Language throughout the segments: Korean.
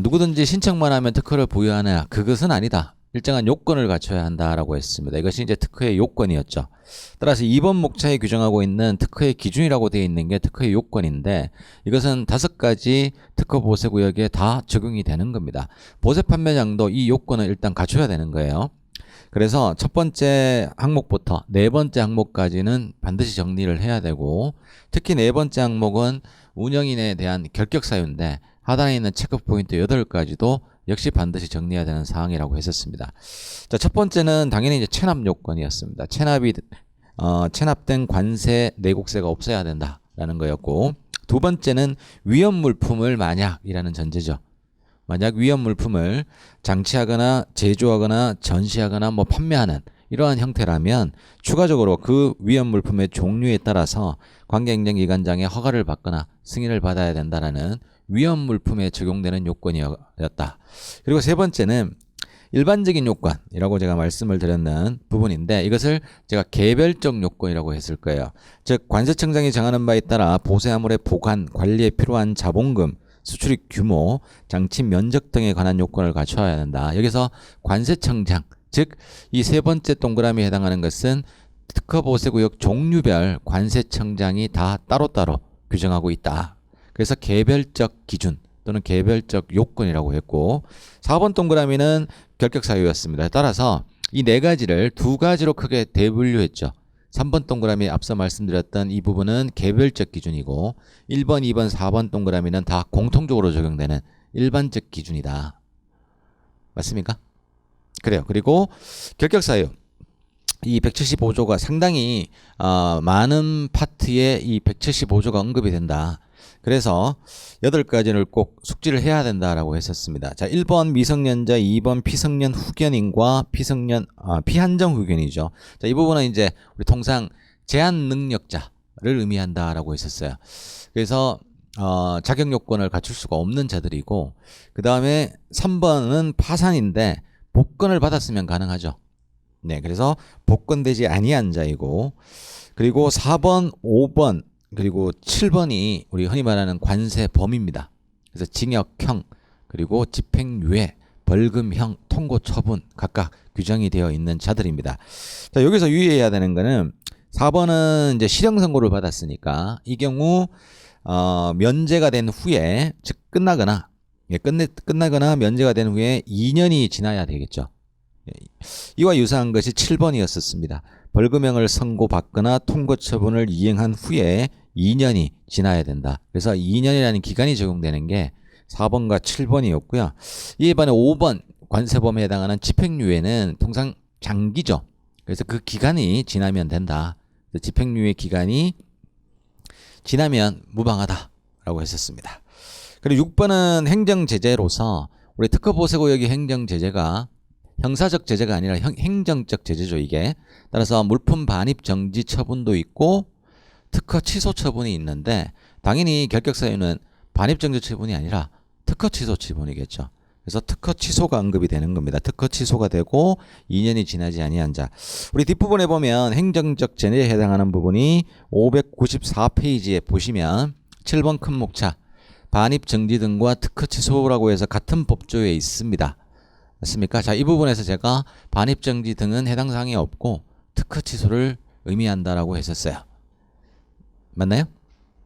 누구든지 신청만 하면 특허를 부여하느냐? 그것은 아니다. 일정한 요건을 갖춰야 한다라고 했습니다. 이것이 이제 특허의 요건이었죠. 따라서 2번 목차에 규정하고 있는 특허의 기준이라고 되어 있는 게 특허의 요건인데 이것은 5가지 특허 보세 구역에 다 적용이 되는 겁니다. 보세 판매장도 이 요건을 일단 갖춰야 되는 거예요. 그래서 첫 번째 항목부터 네 번째 항목까지는 반드시 정리를 해야 되고 특히 네 번째 항목은 운영인에 대한 결격 사유인데 하단에 있는 체크 포인트 8가지도 역시 반드시 정리해야 되는 사항이라고 했었습니다. 자, 첫 번째는 당연히 이제 체납 요건이었습니다. 체납된 관세 내곡세가 없어야 된다라는 거였고 두 번째는 위험 물품을 만약이라는 전제죠. 만약 위험 물품을 장치하거나 제조하거나 전시하거나 판매하는 이러한 형태라면 추가적으로 그 위험 물품의 종류에 따라서 관계행정기관장의 허가를 받거나 승인을 받아야 된다라는 위험 물품에 적용되는 요건이었다. 그리고 세 번째는 일반적인 요건이라고 제가 말씀을 드렸는 부분인데 이것을 제가 개별적 요건이라고 했을 거예요. 즉 관세청장이 정하는 바에 따라 보세화물의 보관, 관리에 필요한 자본금, 수출입 규모, 장치 면적 등에 관한 요건을 갖춰야 한다. 여기서 관세청장, 즉 이 세 번째 동그라미에 해당하는 것은 특허보세구역 종류별 관세청장이 다 따로따로 규정하고 있다. 그래서 개별적 기준 또는 개별적 요건이라고 했고 4번 동그라미는 결격 사유였습니다. 따라서 이 네 가지를 두 가지로 크게 대분류했죠. 3번 동그라미 앞서 말씀드렸던 이 부분은 개별적 기준이고 1번, 2번, 4번 동그라미는 다 공통적으로 적용되는 일반적 기준이다. 맞습니까? 그래요. 그리고 결격 사유. 이 175조가 상당히 많은 파트에 이 175조가 언급이 된다. 그래서 8가지를 꼭 숙지를 해야 된다라고 했었습니다. 자, 1번 미성년자, 2번 피성년 후견인과 피한정 후견이죠. 자, 이 부분은 이제 우리 통상 제한 능력자를 의미한다라고 했었어요. 그래서 자격 요건을 갖출 수가 없는 자들이고 그 다음에 3번은 파산인데 복권을 받았으면 가능하죠. 네, 그래서 복권되지 아니한 자이고 그리고 4번, 5번 그리고 7번이 우리 흔히 말하는 관세범입니다. 그래서 징역형 그리고 집행유예, 벌금형, 통고 처분 각각 규정이 되어 있는 자들입니다. 자, 여기서 유의해야 되는 거는 4번은 이제 실형 선고를 받았으니까 이 경우 면제가 된 후에 즉 끝나거나 면제가 된 후에 2년이 지나야 되겠죠. 이와 유사한 것이 7번이었었습니다. 벌금형을 선고받거나 통고 처분을 이행한 후에 2년이 지나야 된다. 그래서 2년이라는 기간이 적용되는 게 4번과 7번이었고요. 이에 반해 5번 관세범에 해당하는 집행유예는 통상 장기죠. 그래서 그 기간이 지나면 된다. 집행유예 기간이 지나면 무방하다라고 했었습니다. 그리고 6번은 행정제재로서 우리 특허보세구역의 행정제재가 형사적 제재가 아니라 행정적 제재죠, 이게. 따라서 물품 반입 정지 처분도 있고 특허 취소 처분이 있는데 당연히 결격 사유는 반입 정지 처분이 아니라 특허 취소 처분이겠죠. 그래서 특허 취소가 언급이 되는 겁니다. 특허 취소가 되고 2년이 지나지 아니한 자. 우리 뒷부분에 보면 행정적 제재에 해당하는 부분이 594페이지에 보시면 7번 큰 목차 반입 정지 등과 특허 취소라고 해서 같은 법조에 있습니다. 맞습니까? 자, 이 부분에서 제가 반입정지 등은 해당 사항이 없고 특허 취소를 의미한다라고 했었어요. 맞나요?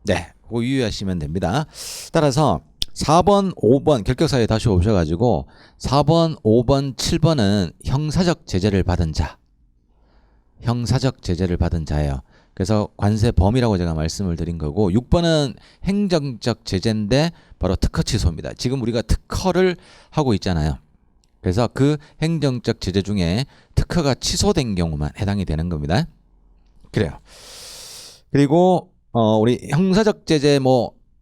네, 그거 유의하시면 됩니다. 따라서 4번, 5번 결격사유에 다시 오셔가지고 4번, 5번, 7번은 형사적 제재를 받은 자. 형사적 제재를 받은 자예요. 그래서 관세범이라고 제가 말씀을 드린 거고 6번은 행정적 제재인데 바로 특허 취소입니다. 지금 우리가 특허를 하고 있잖아요. 그래서 그 행정적 제재 중에 특허가 취소된 경우만 해당이 되는 겁니다. 그래요. 그리고 우리 형사적 제재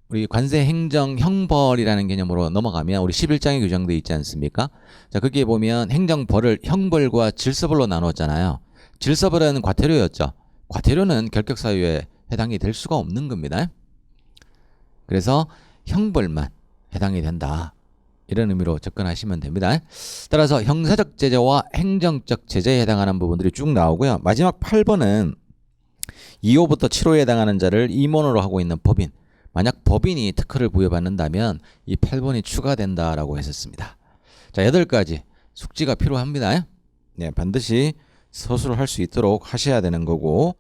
우리 관세 행정 형벌이라는 개념으로 넘어가면 우리 11장에 규정되어 있지 않습니까? 자, 거기에 보면 행정벌을 형벌과 질서벌로 나눴잖아요. 질서벌은 과태료였죠. 과태료는 결격 사유에 해당이 될 수가 없는 겁니다. 그래서 형벌만 해당이 된다. 이런 의미로 접근하시면 됩니다. 따라서 형사적 제재와 행정적 제재에 해당하는 부분들이 쭉 나오고요. 마지막 8번은 2호부터 7호에 해당하는 자를 임원으로 하고 있는 법인, 만약 법인이 특허를 부여받는다면 이 8번이 추가된다라고 했었습니다. 자, 8가지 숙지가 필요합니다. 네, 반드시 서술을 할 수 있도록 하셔야 되는 거고